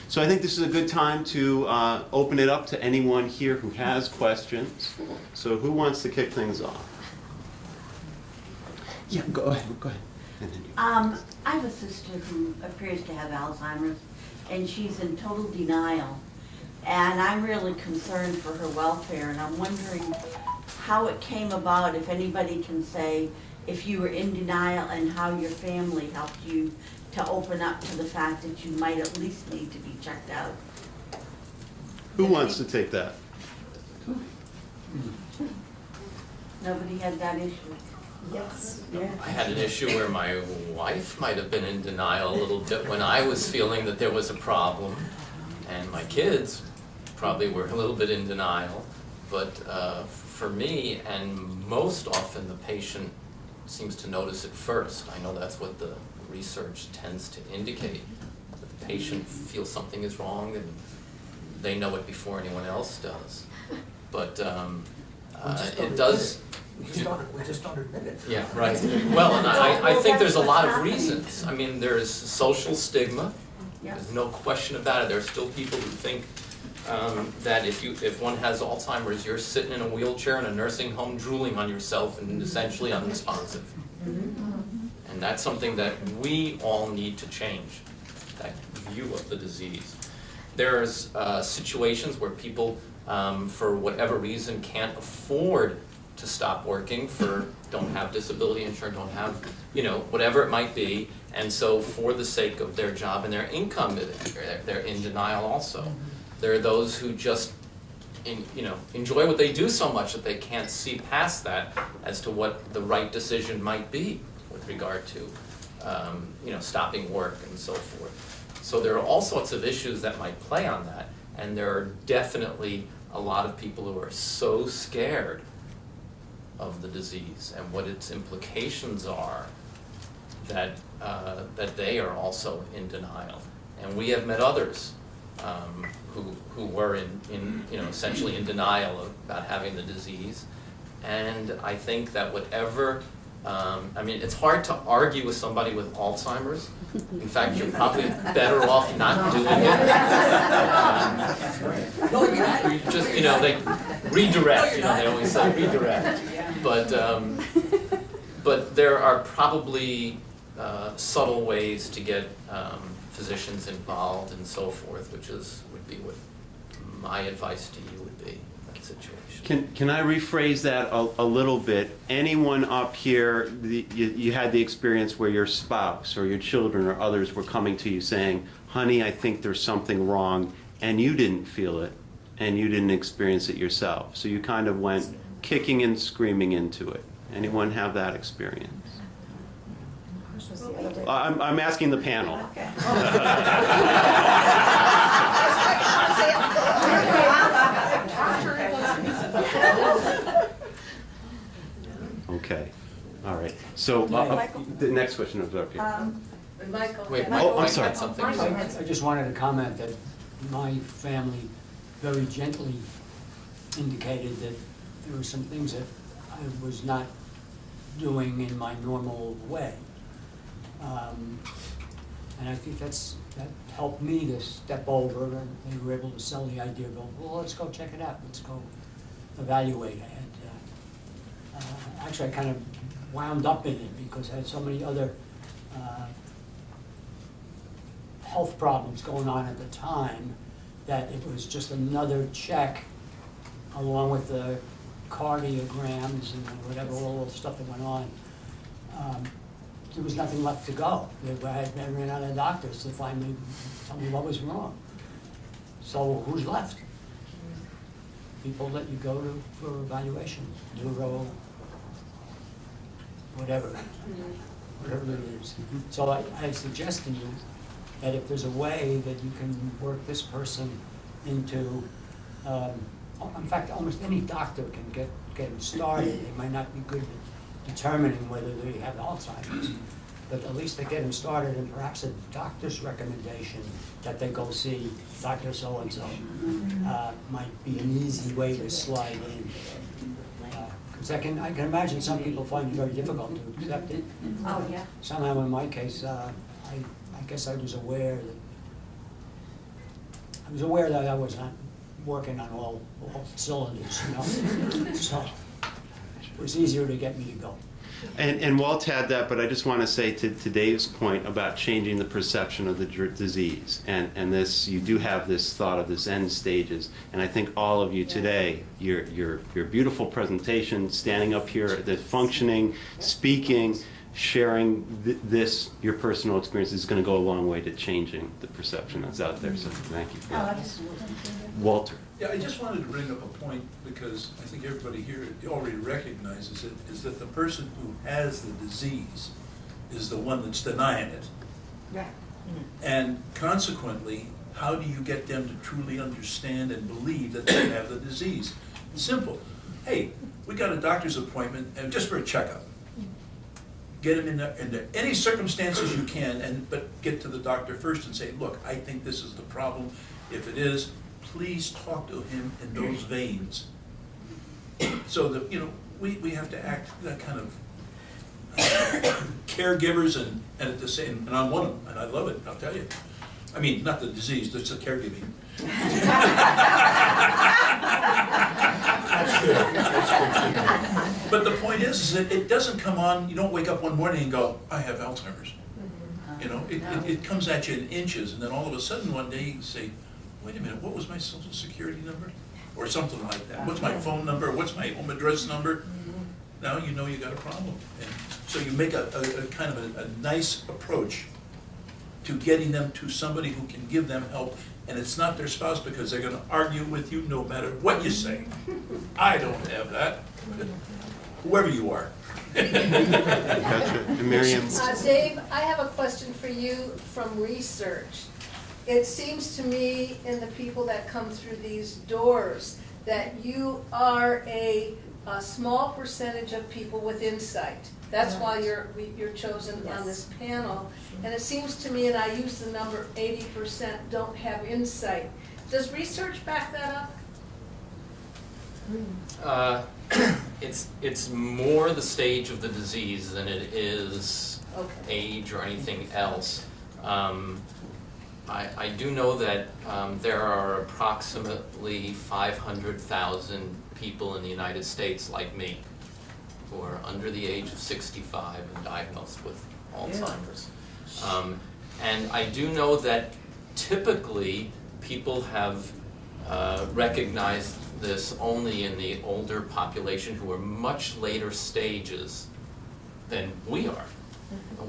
So I think this is a good time to open it up to anyone here who has questions. So who wants to kick things off? Yeah, go ahead. And then you. I have a sister who appears to have Alzheimer's, and she's in total denial. And I'm really concerned for her welfare, and I'm wondering how it came about, if anybody can say, if you were in denial and how your family helped you to open up to the fact that you might at least need to be checked out. Who wants to take that? Nobody had that issue? Yes. I had an issue where my wife might have been in denial a little bit when I was feeling that there was a problem, and my kids probably were a little bit in denial. But for me, and most often the patient seems to notice it first. I know that's what the research tends to indicate, that the patient feels something is wrong and they know it before anyone else does. But it does. We just don't admit it. Yeah, right. Well, and I think there's a lot of reasons. I mean, there's social stigma. There's no question about it. There are still people who think that if one has Alzheimer's, you're sitting in a wheelchair in a nursing home drooling on yourself and essentially unresponsive. And that's something that we all need to change, that view of the disease. There's situations where people, for whatever reason, can't afford to stop working, don't have disability insurance, don't have, whatever it might be, and so for the sake of their job and their income, they're in denial also. There are those who just enjoy what they do so much that they can't see past that as to what the right decision might be with regard to stopping work and so forth. So there are all sorts of issues that might play on that, and there are definitely a lot of people who are so scared of the disease and what its implications are that they are also in denial. And we have met others who were in essentially in denial about having the disease. And I think that whatever, it's hard to argue with somebody with Alzheimer's. In fact, you're probably better off not doing it. You just, they redirect, they always say redirect. But there are probably subtle ways to get physicians involved and so forth, would be what my advice to you would be in that situation. Can I rephrase that a little bit? Anyone up here, you had the experience where your spouse or your children or others were coming to you saying, honey, I think there's something wrong, and you didn't feel it, and you didn't experience it yourself. So you kind of went kicking and screaming into it. Anyone have that experience? I'm asking the panel. Okay. Okay. All right. So the next question is up here. Michael. Wait, I'm sorry. Something. I just wanted to comment that my family very gently indicated that there were some things that I was not doing in my normal way. And I think that helped me to step over, and they were able to sell the idea of, well, let's go check it out, let's go evaluate. Actually, I kind of wound up in it because I had so many other health problems going on at the time that it was just another check along with the cardiograms and whatever, all the stuff that went on. There was nothing left to go. I ran out of doctors to finally tell me what was wrong. So who's left? People that you go to for evaluation, neuro, whatever it is. So I suggest to you that if there's a way that you can work this person into, in fact, almost any doctor can get them started. They might not be good at determining whether they have Alzheimer's, but at least they get them started, and perhaps a doctor's recommendation that they go see Dr. So-and-so might be an easy way to slide in. Because I can imagine some people find it very difficult to accept it. Oh, yeah. Somehow in my case, I guess I was aware I was aware that I was not working on all cylinders, you know? So it was easier to get me to go. And Walt had that, but I just want to say to Dave's point about changing the perception of the disease, and this, you do have this thought of this end stages, and I think all of you today, your beautiful presentation, standing up here, the functioning, speaking, sharing this, your personal experience is going to go a long way to changing the perception that's out there, so thank you for that. Walter. Yeah, I just wanted to bring up a point, because I think everybody here already recognizes it, is that the person who has the disease is the one that's denying it. Right. And consequently, how do you get them to truly understand and believe that they have the disease? Simple. Hey, we got a doctor's appointment, and just for a checkup. Get them into any circumstances you can, but get to the doctor first and say, look, I think this is the problem. If it is, please talk to him in those veins. So that, you know, we have to act that kind of caregivers and at the same, and I'm one of them, and I love it, I'll tell you. I mean, not the disease, that's the caregiving. That's good. That's good. But the point is that it doesn't come on, you don't wake up one morning and go, I have Alzheimer's. You know, it comes at you in inches, and then all of a sudden one day you say, wait a minute, what was my social security number? Or something like that. What's my phone number? What's my home address number? Now you know you got a problem. And so you make a kind of a nice approach to getting them to somebody who can give them help. And it's not their spouse, because they're gonna argue with you no matter what you say. I don't have that. Whoever you are. Gotcha. And Miriam? Dave, I have a question for you from research. It seems to me, in the people that come through these doors, that you are a small percentage of people with insight. That's why you're chosen on this panel. And it seems to me, and I use the number 80% don't have insight. Does research back that up? It's more the stage of the disease than it is age or anything else. I do know that there are approximately 500,000 people in the United States like me who are under the age of 65 and diagnosed with Alzheimer's. And I do know that typically people have recognized this only in the older population who are much later stages than we are.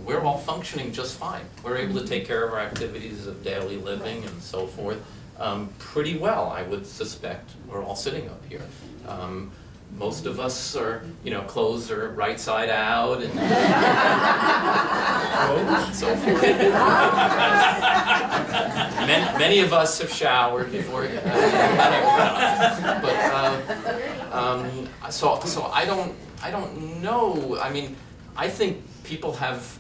We're all functioning just fine. We're able to take care of our activities of daily living and so forth pretty well, I would suspect. We're all sitting up here. Most of us are, you know, clothes are right side out and so forth. Many of us have showered before. So I don't know. I mean, I think people have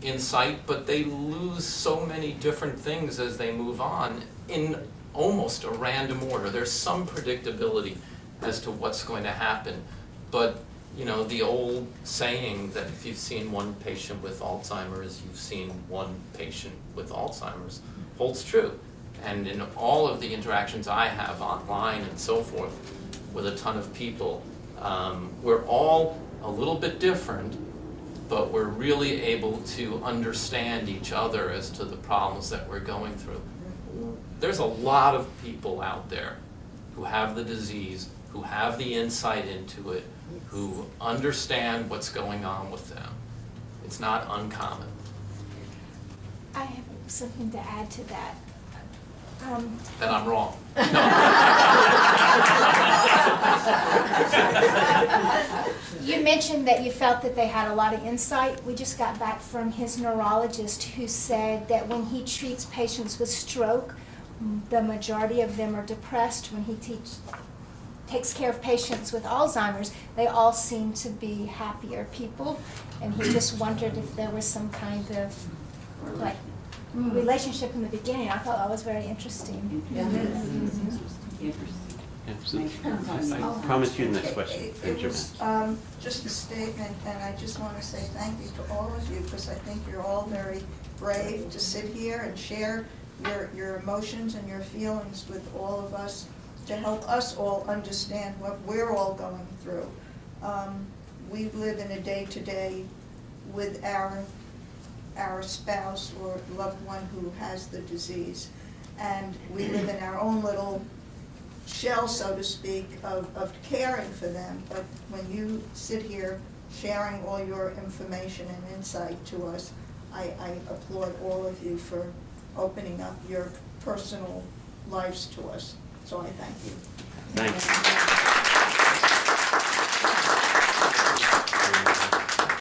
insight, but they lose so many different things as they move on in almost a random order. There's some predictability as to what's going to happen, but you know, the old saying that if you've seen one patient with Alzheimer's, you've seen one patient with Alzheimer's holds true. And in all of the interactions I have online and so forth with a ton of people, we're all a little bit different, but we're really able to understand each other as to the problems that we're going through. There's a lot of people out there who have the disease, who have the insight into it, who understand what's going on with them. It's not uncommon. I have something to add to that. That I'm wrong. You mentioned that you felt that they had a lot of insight. We just got back from his neurologist who said that when he treats patients with stroke, the majority of them are depressed. When he takes care of patients with Alzheimer's, they all seem to be happier people. And he just wondered if there was some kind of like relationship in the beginning. I thought that was very interesting. I promised you the next question. It was just a statement, and I just want to say thank you to all of you, because I think you're all very brave to sit here and share your emotions and your feelings with all of us to help us all understand what we're all going through. We live in a day-to-day with our spouse or loved one who has the disease. And we live in our own little shell, so to speak, of caring for them. But when you sit here sharing all your information and insight to us, I applaud all of you for opening up your personal lives to us. So I thank you. Thanks.